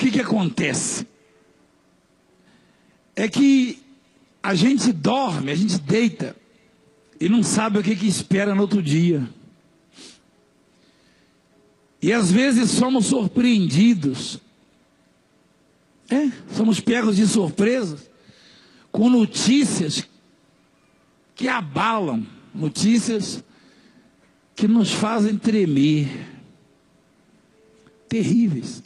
que acontece? É que a gente dorme, a gente deita e não sabe o que espera no outro dia. E às vezes somos surpreendidos, somos pegos de surpresa com notícias que abalam, notícias que nos fazem tremer, terríveis.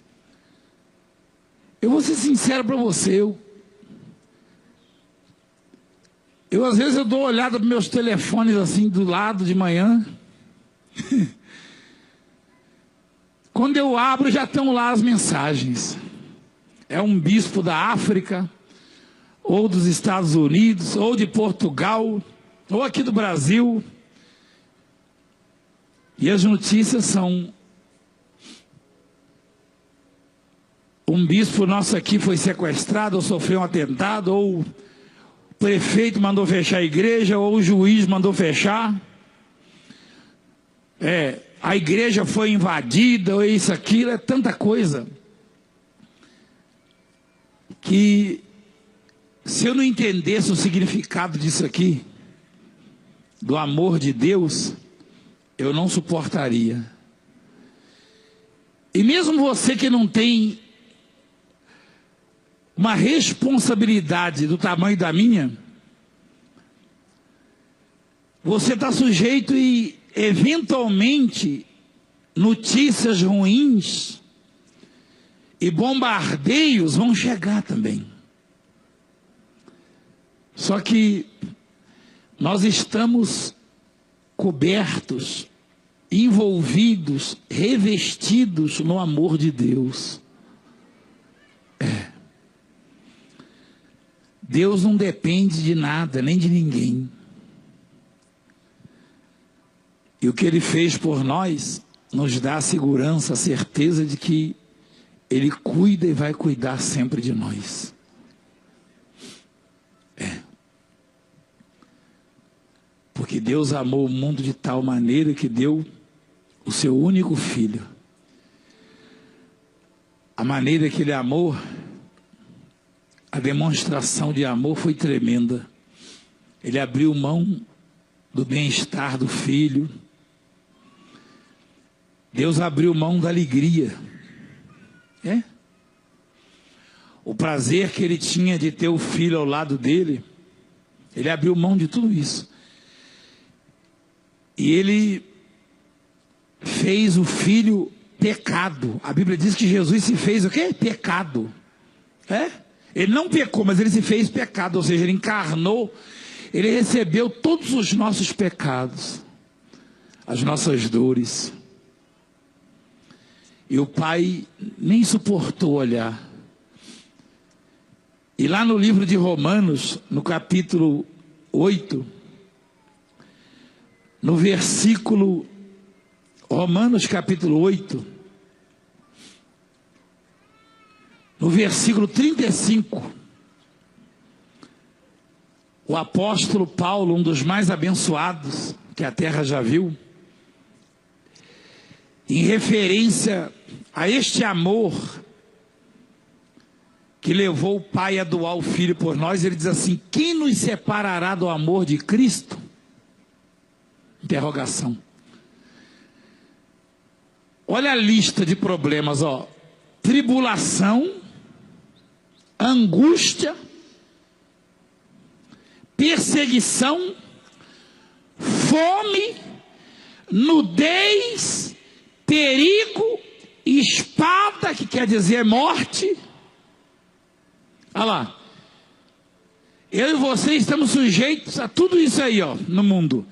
Eu vou ser sincero para você, eu às vezes eu dou uma olhada para meus telefones assim do lado de manhã. Quando eu abro já estão lá as mensagens. É um bispo da África, ou dos Estados Unidos, ou de Portugal, ou aqui do Brasil. E as notícias são: um bispo nosso aqui foi sequestrado, ou sofreu um atentado, ou o prefeito mandou fechar a igreja, ou o juiz mandou fechar. A igreja foi invadida, ou isso, aquilo, é tanta coisa. Que se eu não entendesse o significado disso aqui, do amor de Deus, eu não suportaria. E mesmo você que não tem uma responsabilidade do tamanho da minha, você está sujeito e eventualmente notícias ruins e bombardeios vão chegar também. Só que nós estamos cobertos, envolvidos, revestidos no amor de Deus. Deus não depende de nada, nem de ninguém. E o que Ele fez por nós nos dá a segurança, a certeza de que Ele cuida e vai cuidar sempre de nós. Porque Deus amou o mundo de tal maneira que deu o seu único filho. A maneira que Ele amou, a demonstração de amor foi tremenda. Ele abriu mão do bem-estar do filho. Deus abriu mão da alegria. O prazer que Ele tinha de ter o filho ao lado dele, Ele abriu mão de tudo isso. E Ele fez o filho pecado. A Bíblia diz que Jesus se fez o quê? Pecado. Ele não pecou, mas Ele se fez pecado. Ou seja, Ele encarnou. Ele recebeu todos os nossos pecados, as nossas dores. E o Pai nem suportou olhar. E lá no livro de Romanos, no capítulo 8, no versículo, Romanos capítulo 8, no versículo 35, o apóstolo Paulo, um dos mais abençoados que a terra já viu, em referência a este amor que levou o Pai a doar o Filho por nós, ele diz assim: quem nos separará do amor de Cristo? Interrogação. Olha a lista de problemas, tribulação, angústia, perseguição, fome, nudez, perigo, espada, que quer dizer morte. Olha lá, eu e você estamos sujeitos a tudo isso aí, no mundo.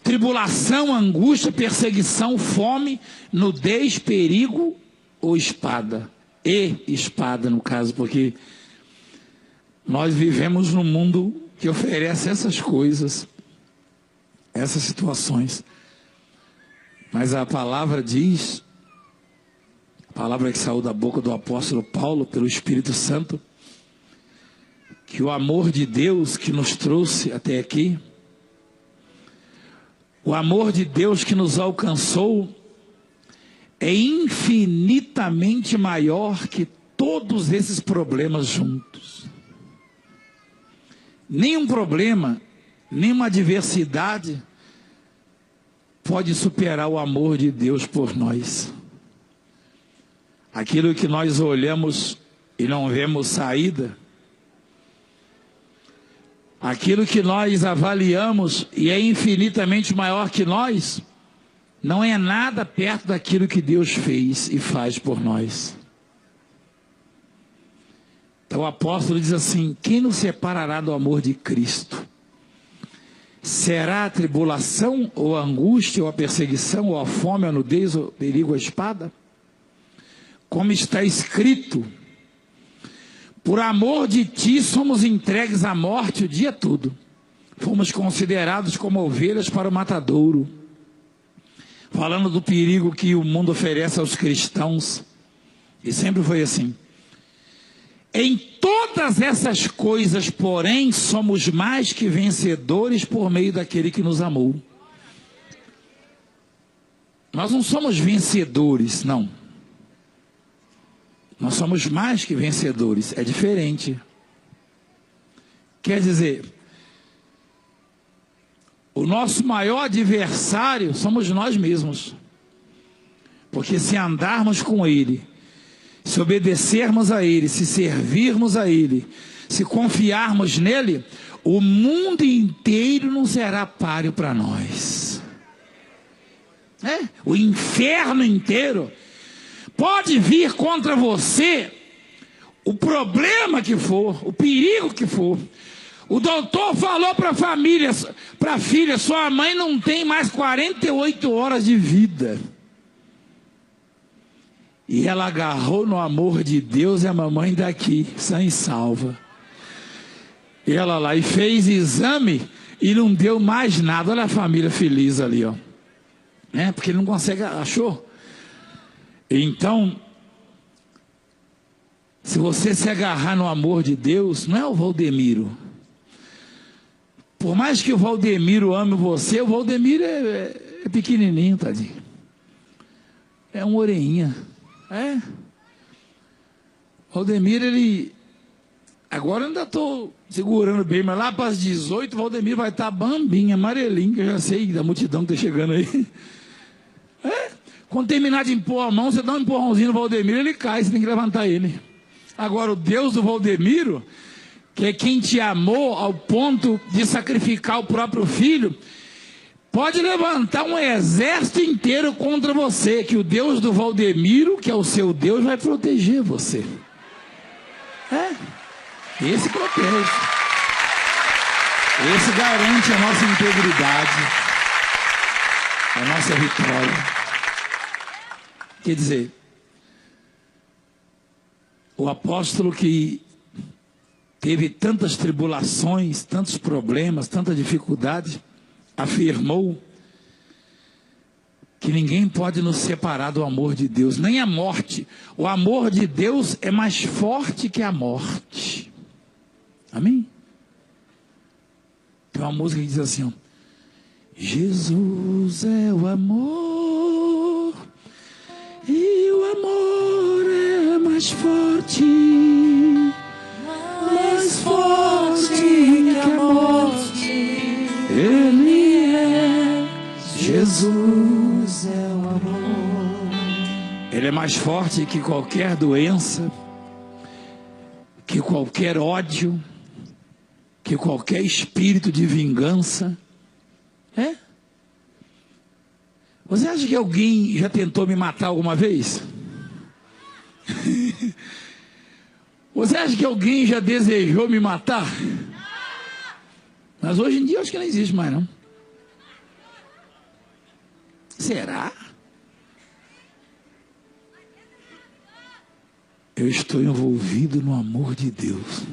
Tribulação, angústia, perseguição, fome, nudez, perigo ou espada. E espada, no caso, porque nós vivemos num mundo que oferece essas coisas, essas situações. Mas a palavra diz, a palavra que saiu da boca do apóstolo Paulo, pelo Espírito Santo, que o amor de Deus que nos trouxe até aqui, o amor de Deus que nos alcançou, é infinitamente maior que todos esses problemas juntos. Nenhum problema, nenhuma adversidade pode superar o amor de Deus por nós. Aquilo que nós olhamos e não vemos saída, aquilo que nós avaliamos e é infinitamente maior que nós, não é nada perto daquilo que Deus fez e faz por nós. Então o apóstolo diz assim: quem nos separará do amor de Cristo? Será a tribulação, ou a angústia, ou a perseguição, ou a fome, ou a nudez, ou o perigo, ou a espada? Como está escrito: por amor de ti somos entregues à morte o dia todo. Fomos considerados como ovelhas para o matadouro. Falando do perigo que o mundo oferece aos cristãos. E sempre foi assim. Em todas essas coisas, porém, somos mais que vencedores por meio daquele que nos amou. Nós não somos vencedores, não. Nós somos mais que vencedores, é diferente. Quer dizer, o nosso maior adversário somos nós mesmos. Porque se andarmos com Ele, se obedecermos a Ele, se servirmos a Ele, se confiarmos nele, o mundo inteiro não será páreo para nós. O inferno inteiro pode vir contra você, o problema que for, o perigo que for. O doutor falou para a família, para a filha: sua mãe não tem mais 48 horas de vida. E ela agarrou no amor de Deus e a mamãe daqui, sã e salva. E ela lá e fez exame e não deu mais nada. Olha a família feliz ali, ó. Porque ele não consegue, achou? Então, se você se agarrar no amor de Deus, não é o Valdemiro. Por mais que o Valdemiro ame você, o Valdemiro é pequenininho, tadinho. É uma orelhinha. O Valdemiro, ele... Agora eu ainda estou segurando bem, mas lá para as 18, o Valdemiro vai estar bambinho, amarelinho, que eu já sei da multidão que está chegando aí. Quando terminar de impor a mão, você dá um empurrãozinho no Valdemiro, ele cai, você tem que levantar ele. Agora, o Deus do Valdemiro, que é quem te amou ao ponto de sacrificar o próprio filho, pode levantar um exército inteiro contra você, que o Deus do Valdemiro, que é o seu Deus, vai proteger você. Esse protege. Esse garante a nossa integridade, a nossa vitória. Quer dizer, o apóstolo que teve tantas tribulações, tantos problemas, tanta dificuldade, afirmou que ninguém pode nos separar do amor de Deus, nem a morte. O amor de Deus é mais forte que a morte. Amém? Tem uma música que diz assim, ó: Jesus é o amor, e o amor é mais forte que a morte. Ele é, Jesus é o amor. Ele é mais forte que qualquer doença, que qualquer ódio, que qualquer espírito de vingança. Você acha que alguém já tentou me matar alguma vez? Você acha que alguém já desejou me matar? Mas hoje em dia eu acho que não existe mais, não. Será? Eu estou envolvido no amor de Deus.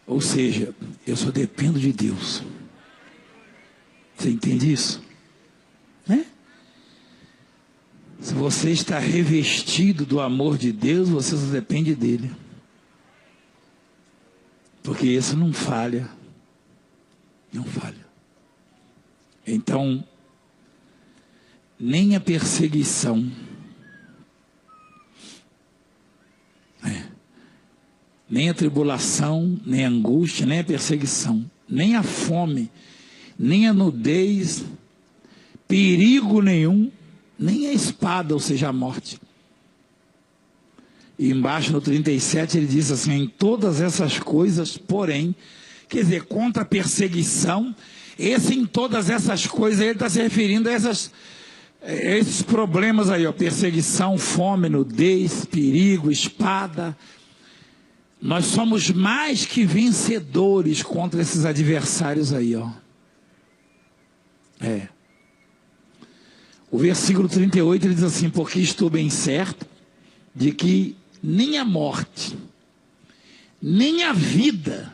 Ou seja, eu só dependo de Deus. Você entende isso? Se você está revestido do amor de Deus, você só depende dele. Porque esse não falha. Não falha. Então, nem a perseguição, nem a tribulação, nem a angústia, nem a perseguição, nem a fome, nem a nudez, perigo nenhum, nem a espada, ou seja, a morte. E embaixo no 37 ele diz assim: em todas essas coisas, porém, quer dizer, contra a perseguição, em todas essas coisas, ele está se referindo a esses problemas aí, ó, perseguição, fome, nudez, perigo, espada. Nós somos mais que vencedores contra esses adversários aí, ó. O versículo 38 ele diz assim: porque estou bem certo de que nem a morte, nem a vida,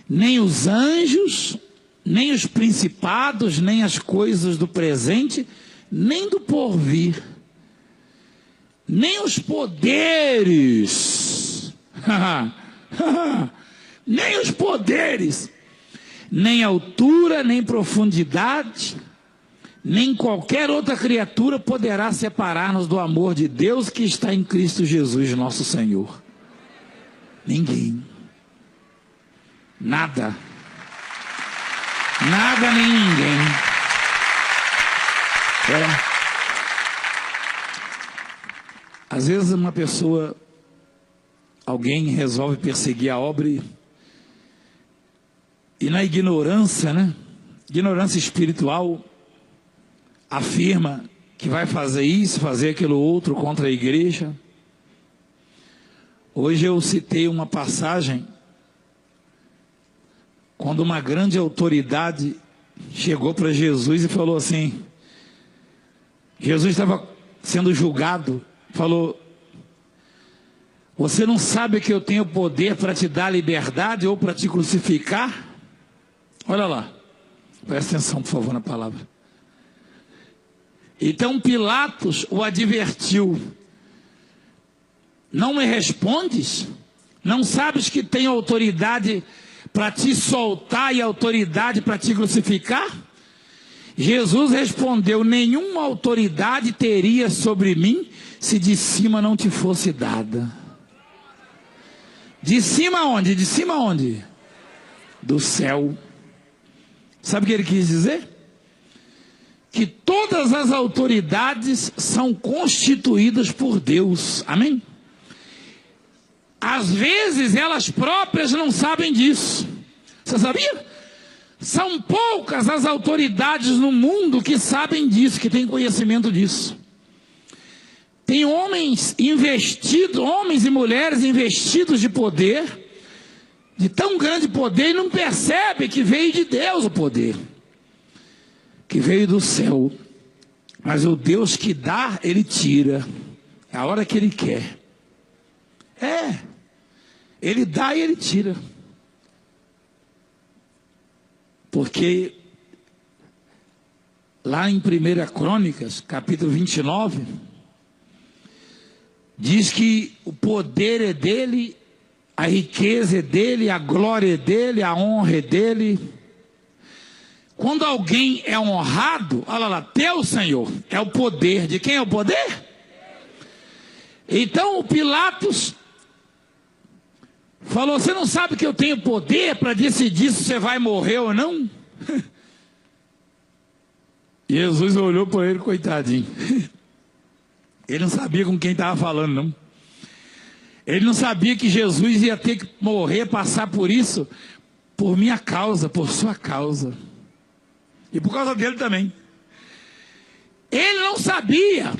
nem os anjos, nem os principados, nem as coisas do presente, nem do porvir, nem os poderes, nem os poderes, nem altura, nem profundidade, nem qualquer outra criatura poderá separar-nos do amor de Deus que está em Cristo Jesus, nosso Senhor. Ninguém. Nada. Nada nem ninguém. Às vezes uma pessoa, alguém resolve perseguir a obra e na ignorância, né? Ignorância espiritual, afirma que vai fazer isso, fazer aquilo outro contra a igreja. Hoje eu citei uma passagem quando uma grande autoridade chegou para Jesus e falou assim, Jesus estava sendo julgado, falou: você não sabe que eu tenho poder para te dar liberdade ou para te crucificar? Olha lá, presta atenção por favor na palavra. Então Pilatos o advertiu: não me respondes? Não sabes que tenho autoridade para te soltar e autoridade para te crucificar? Jesus respondeu: nenhuma autoridade teria sobre mim se de cima não te fosse dada. De cima onde? De cima onde? Do céu. Sabe o que ele quis dizer? Que todas as autoridades são constituídas por Deus. Amém? Às vezes elas próprias não sabem disso. Você sabia? São poucas as autoridades no mundo que sabem disso, que têm conhecimento disso. Tem homens investidos, homens e mulheres investidos de poder, de tão grande poder, e não percebe que veio de Deus o poder, que veio do céu. Mas o Deus que dá, Ele tira, é a hora que Ele quer. Ele dá e Ele tira. Porque lá em 1 Crônicas, capítulo 29, diz que o poder é dele, a riqueza é dele, a glória é dele, a honra é dele. Quando alguém é honrado, olha lá, teu Senhor, é o poder. De quem é o poder? Então o Pilatos falou: você não sabe que eu tenho poder para decidir se você vai morrer ou não? Jesus olhou para ele, coitadinho. Ele não sabia com quem estava falando, não. Ele não sabia que Jesus ia ter que morrer, passar por isso, por minha causa, por sua causa. E por causa dele também. Ele não sabia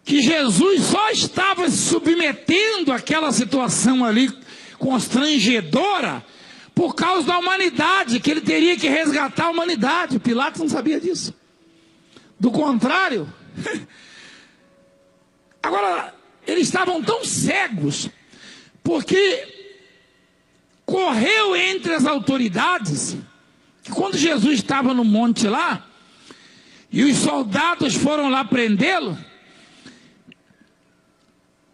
que Jesus só estava se submetendo àquela situação ali constrangedora por causa da humanidade, que ele teria que resgatar a humanidade. Pilatos não sabia disso. Do contrário, agora, eles estavam tão cegos, porque correu entre as autoridades, que quando Jesus estava no monte lá, e os soldados foram lá prendê-lo,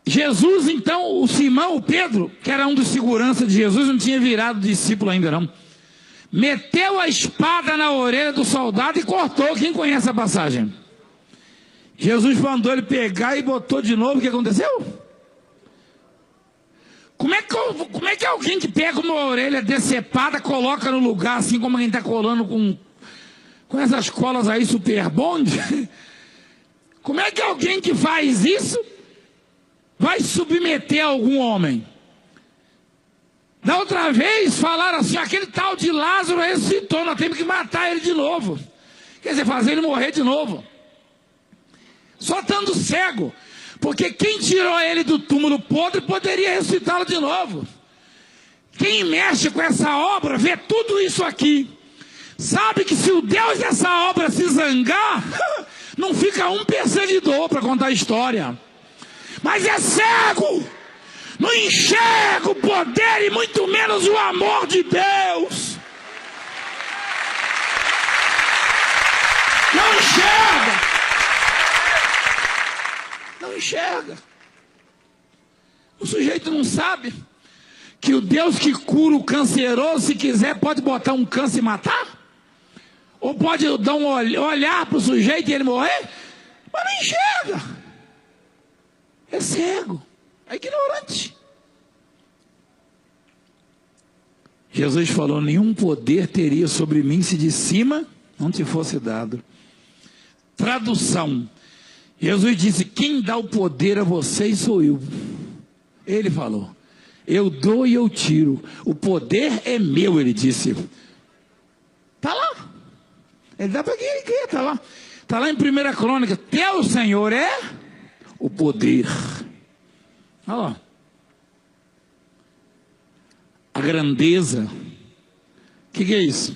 Jesus, então, o Simão, o Pedro, que era um dos seguranças de Jesus, não tinha virado discípulo ainda não, meteu a espada na orelha do soldado e cortou. Quem conhece a passagem? Jesus mandou ele pegar e botou de novo. O que aconteceu? Como é que alguém que pega uma orelha decepada, coloca no lugar, assim como quem está colando com essas colas aí super bond? Como é que alguém que faz isso vai submeter algum homem? Da outra vez falaram assim, aquele tal de Lázaro ressuscitou, nós temos que matar ele de novo. Quer dizer, fazer ele morrer de novo. Só estando cego. Porque quem tirou ele do túmulo podre poderia ressuscitá-lo de novo. Quem mexe com essa obra vê tudo isso aqui. Sabe que se o Deus dessa obra se zangar, não fica um perseguidor para contar a história. Mas é cego. Não enxerga o poder e muito menos o amor de Deus. Não enxerga. Não enxerga. O sujeito não sabe que o Deus que cura o canceroso, se quiser, pode botar um câncer e matar? Ou pode dar um olhar para o sujeito e ele morrer? Mas não enxerga. É cego. É ignorante. Jesus falou, nenhum poder teria sobre mim se de cima não te fosse dado. Tradução. Jesus disse, quem dá o poder a vocês sou eu. Ele falou, eu dou e eu tiro. O poder é meu, ele disse. Está lá. Ele dá para quem ele quer, está lá. Está lá em 1 Crônica. Teu Senhor é o poder. Olha lá. A grandeza. O que é isso?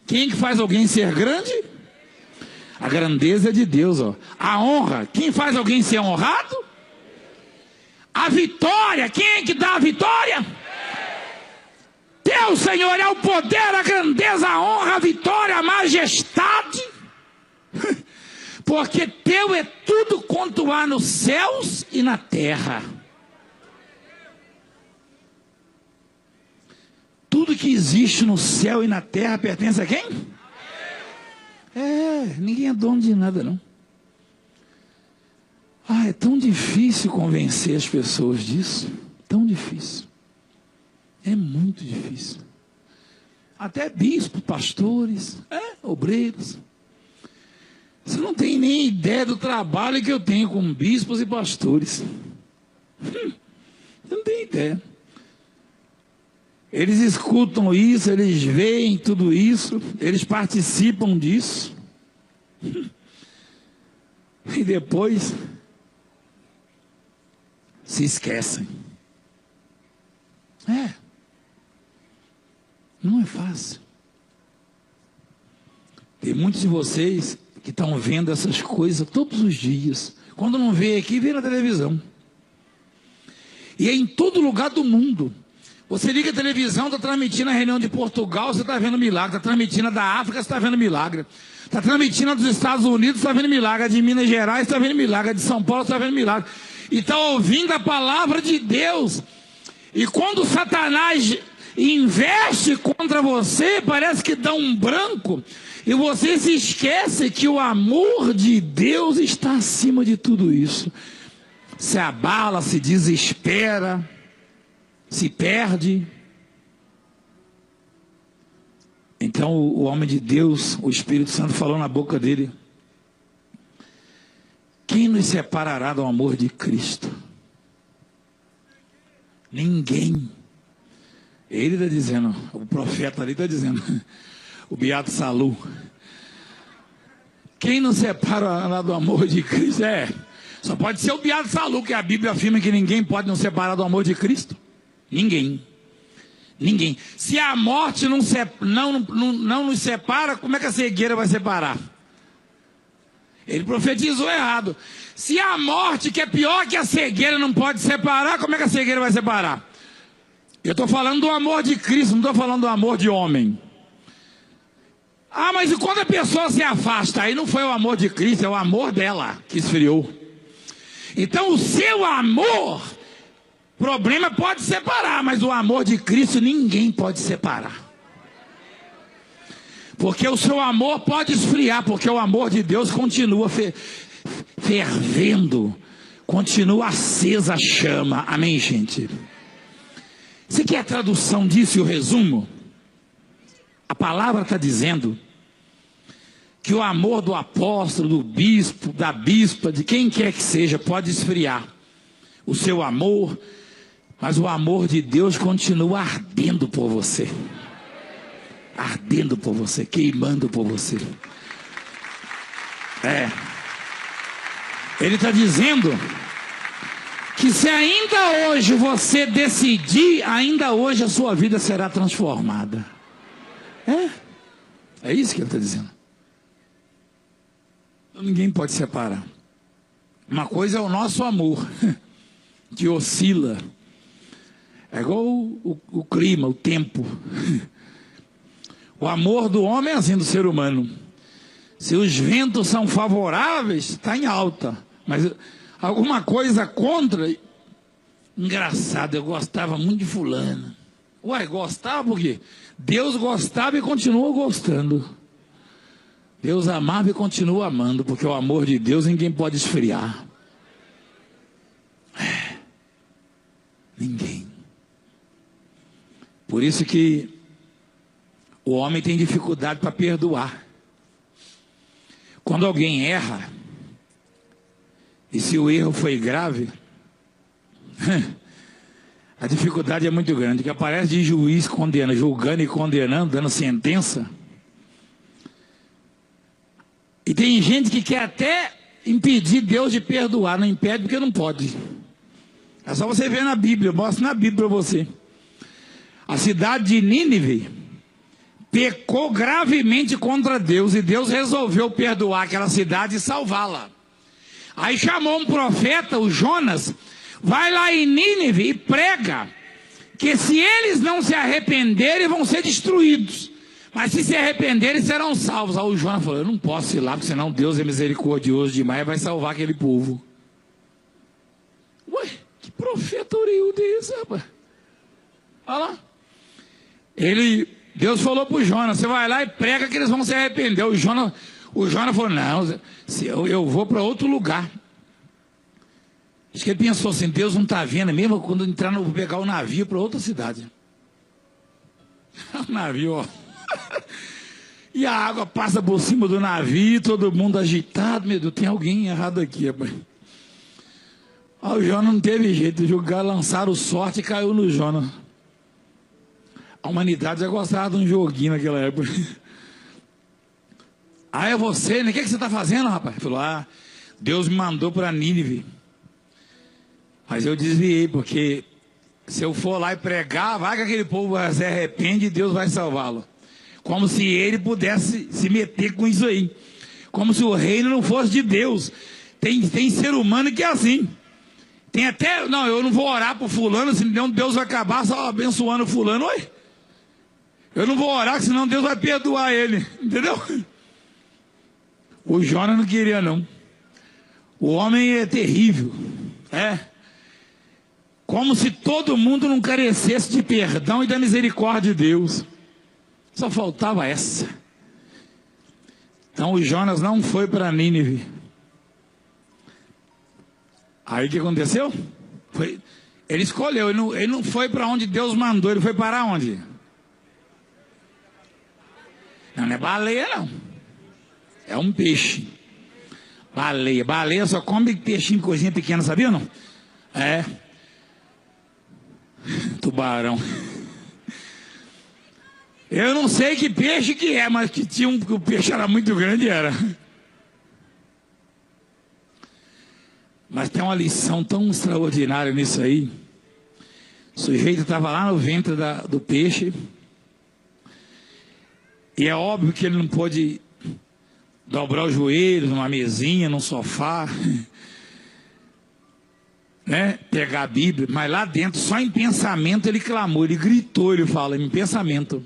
Quem que faz alguém ser grande? A grandeza é de Deus, ó. A honra. Quem faz alguém ser honrado? A vitória. Quem é que dá a vitória? Teu Senhor é o poder, a grandeza, a honra, a vitória, a majestade. Porque teu é tudo quanto há nos céus e na terra. Tudo que existe no céu e na terra pertence a quem? Ninguém é dono de nada, não. É tão difícil convencer as pessoas disso. Tão difícil. É muito difícil. Até bispos, pastores, obreiros. Você não tem nem ideia do trabalho que eu tenho com bispos e pastores. Você não tem ideia. Eles escutam isso, eles veem tudo isso, eles participam disso. E depois se esquecem. Não é fácil. Tem muitos de vocês que estão vendo essas coisas todos os dias. Quando não vê aqui, vê na televisão. E é em todo lugar do mundo. Você liga a televisão, está transmitindo a reunião de Portugal, você está vendo milagre. Está transmitindo a da África, você está vendo milagre. Está transmitindo a dos Estados Unidos, está vendo milagre. A de Minas Gerais, está vendo milagre. A de São Paulo, está vendo milagre. E está ouvindo a palavra de Deus. E quando Satanás investe contra você, parece que dá um branco. E você se esquece que o amor de Deus está acima de tudo isso. Se abala, se desespera, se perde. Então o homem de Deus, o Espírito Santo falou na boca dele: quem nos separará do amor de Cristo? Ninguém. Ele está dizendo, o profeta ali está dizendo, o Beato Salu, quem nos separa do amor de Cristo? Só pode ser o Beato Salu, que a Bíblia afirma que ninguém pode nos separar do amor de Cristo. Ninguém. Ninguém. Se a morte não nos separa, como é que a cegueira vai separar? Ele profetizou errado. Se a morte, que é pior que a cegueira, não pode separar, como é que a cegueira vai separar? Eu estou falando do amor de Cristo, não estou falando do amor de homem. Mas e quando a pessoa se afasta? Aí não foi o amor de Cristo, é o amor dela que esfriou. Então o seu amor, problema pode separar, mas o amor de Cristo ninguém pode separar. Porque o seu amor pode esfriar, porque o amor de Deus continua fervendo, continua acesa a chama. Amém, gente? Você quer a tradução disso e o resumo? A palavra está dizendo que o amor do apóstolo, do bispo, da bispa, de quem quer que seja, pode esfriar o seu amor, mas o amor de Deus continua ardendo por você. Ardendo por você, queimando por você. Ele está dizendo que se ainda hoje você decidir, ainda hoje a sua vida será transformada. É isso que ele está dizendo. Ninguém pode separar. Uma coisa é o nosso amor, que oscila. É igual o clima, o tempo. O amor do homem é assim, do ser humano. Se os ventos são favoráveis, está em alta. Mas alguma coisa contra... Engraçado, eu gostava muito de fulano. Uai, gostava por quê? Deus gostava e continua gostando. Deus amava e continua amando, porque o amor de Deus ninguém pode esfriar. Ninguém. Por isso que o homem tem dificuldade para perdoar. Quando alguém erra, e se o erro foi grave, a dificuldade é muito grande, que aparece de juiz condenando, julgando e condenando, dando sentença. E tem gente que quer até impedir Deus de perdoar, não impede porque não pode. É só você ver na Bíblia, eu mostro na Bíblia para você. A cidade de Nínive pecou gravemente contra Deus, e Deus resolveu perdoar aquela cidade e salvá-la. Aí chamou um profeta, o Jonas, vai lá em Nínive e prega que se eles não se arrependerem vão ser destruídos, mas se arrependerem serão salvos. Aí o Jonas falou, eu não posso ir lá, porque senão Deus é misericordioso demais e vai salvar aquele povo. Ué, que profeta orelhudo é esse, rapaz? Olha lá. Deus falou para o Jonas, você vai lá e prega que eles vão se arrepender. O Jonas falou, não, eu vou para outro lugar. Acho que ele pensou assim, Deus não está vendo mesmo quando entrar vou pegar o navio para outra cidade. O navio, ó. E a água passa por cima do navio, todo mundo agitado, meu Deus, tem alguém errado aqui, rapaz. Aí o Jonas não teve jeito, lançaram sorte e caiu no Jonas. A humanidade já gostava de um joguinho naquela época. É você, né? O que você está fazendo, rapaz? Ele falou, Deus me mandou para Nínive. Mas eu desviei, porque se eu for lá e pregar, vai que aquele povo se arrepende e Deus vai salvá-lo. Como se ele pudesse se meter com isso aí. Como se o reino não fosse de Deus. Tem ser humano que é assim. Tem até, não, eu não vou orar por fulano, senão Deus vai acabar só abençoando fulano. Oi? Eu não vou orar, senão Deus vai perdoar ele. Entendeu? O Jonas não queria, não. O homem é terrível. Como se todo mundo não carecesse de perdão e da misericórdia de Deus. Só faltava essa. Então o Jonas não foi para Nínive. Aí o que aconteceu? Ele escolheu, ele não foi para onde Deus mandou, ele foi para onde? Não é baleia, não. É um peixe. Baleia só come peixinho, coisinha pequena, sabia não? Tubarão. Eu não sei que peixe que é, mas que o peixe era muito grande, era. Mas tem uma lição tão extraordinária nisso aí. O sujeito estava lá no ventre do peixe. E é óbvio que ele não pôde dobrar os joelhos numa mesinha, num sofá, né? Pegar a Bíblia. Mas lá dentro, só em pensamento, ele clamou, ele gritou, ele fala, em pensamento.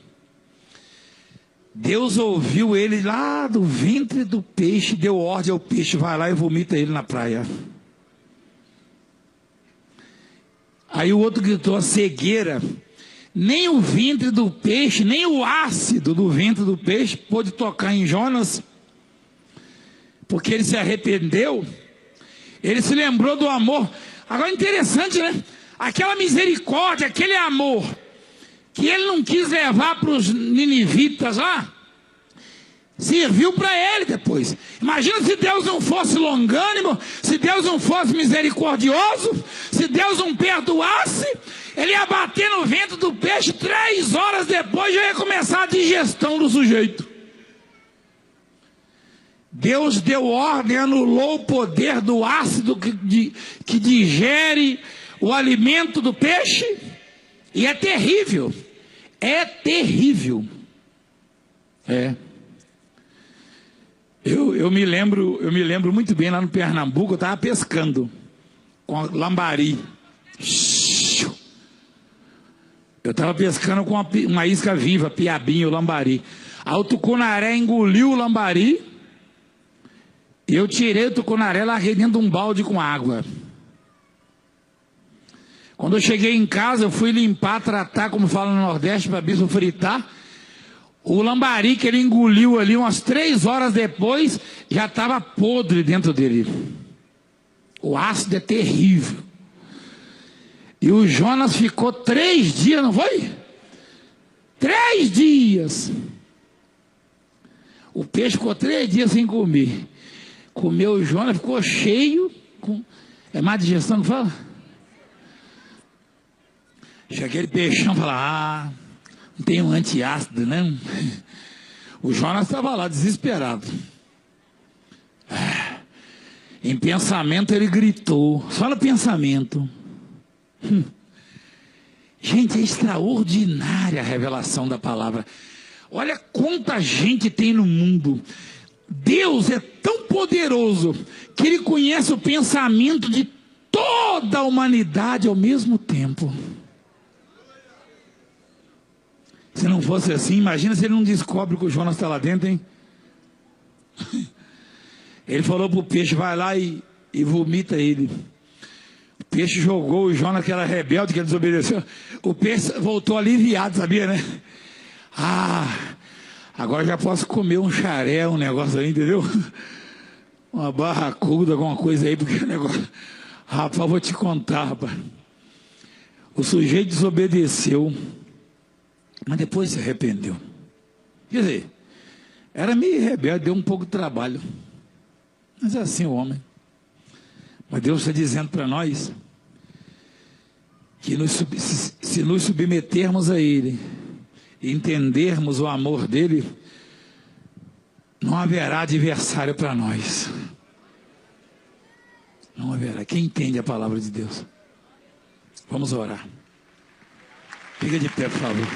Deus ouviu ele lá do ventre do peixe, deu ordem ao peixe, vai lá e vomita ele na praia. Aí o outro gritou, a cegueira. Nem o ventre do peixe, nem o ácido do ventre do peixe pôde tocar em Jonas, porque ele se arrependeu, ele se lembrou do amor. Agora interessante, né? aquela misericórdia, aquele amor, que ele não quis levar para os ninivitas lá, serviu para ele depois. Imagina se Deus não fosse longânimo, se Deus não fosse misericordioso, se Deus não perdoasse, ele ia bater no ventre do peixe, 3 horas depois já ia começar a digestão do sujeito. Deus deu ordem, anulou o poder do ácido que digere o alimento do peixe, e é terrível. É terrível. Eu me lembro muito bem lá no Pernambuco, eu estava pescando com lambari. Eu estava pescando com uma isca viva, piabinho, lambari. Aí o tucunaré engoliu o lambari, e eu tirei o tucunaré e larguei dentro de um balde com água. Quando eu cheguei em casa, eu fui limpar, tratar, como fala no Nordeste, para bicho fritar. O lambari que ele engoliu ali, umas 3 horas depois, já estava podre dentro dele. O ácido é terrível. E o Jonas ficou 3 dias, não foi? 3 dias. O peixe ficou 3 dias sem comer. Comeu o Jonas, ficou cheio. É má digestão que fala? Chega aquele peixão e fala, não tem um antiácido, né? O Jonas estava lá, desesperado. Em pensamento ele gritou, só no pensamento. Gente, é extraordinária a revelação da palavra. Olha quanta gente tem no mundo. Deus é tão poderoso que ele conhece o pensamento de toda a humanidade ao mesmo tempo. Se não fosse assim, imagina se ele não descobre que o Jonas está lá dentro, hein? Ele falou para o peixe, vai lá e vomita ele. O peixe jogou o Jonas, que era rebelde, que ele desobedeceu. O peixe voltou aliviado, sabia, né? Agora já posso comer um xaré, um negócio aí, entendeu? Uma barracuda, alguma coisa aí, porque o negócio... Rapaz, vou te contar, rapaz. O sujeito desobedeceu, mas depois se arrependeu. Quer dizer, era meio rebelde, deu um pouco de trabalho. Mas é assim o homem. Mas Deus está dizendo para nós que se nos submetermos a Ele e entendermos o amor dEle, não haverá adversário para nós. Não haverá. Quem entende a palavra de Deus? Vamos orar. Fica de pé, por favor.